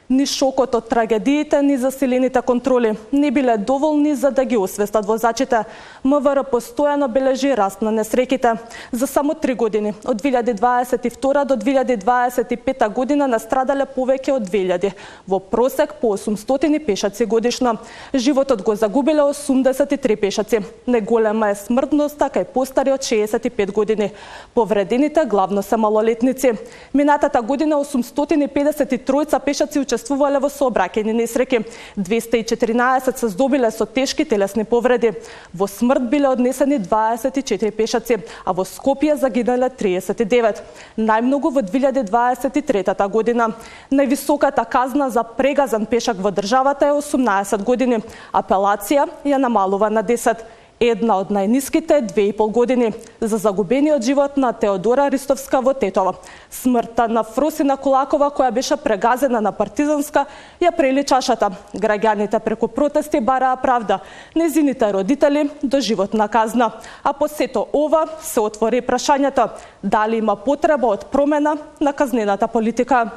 Ни шокот од трагедиите, ни заселените контроли не биле доволни за да ги освестат возачите. МВР постојано бележи раст на несреќите. За само 3 години, од 2022 до 2025 година, настрадале повеќе од 2000, во просек по 800 пешаци годишно. Животот го загубиле 83 пешаци. Неголема е смртноста кај постари од 65 години. Повредените главно се малолетници. Минатата година 853 пешаци учествувале во сообраќајни несреќи. 214 се здобиле со тешки телесни повреди. Во смрт биле однесени 24 пешаци, а во Скопје загинале 39. Најмногу во 2023 година. Највисоката казна за прегазен пешак во државата е 18 години. Апелација ја намалува на 10. Една од најниските 2,5 години за загубениот живот на Теодора Ристовска во Тетово. Смртта на Фросина Кулакова, која беше прегазена на Партизанска, ја прели чашата. Граѓаните преку протести бараа правда. Незините родители доживотна казна. А по сето ова се отвори прашањето дали има потреба од промена на казнената политика.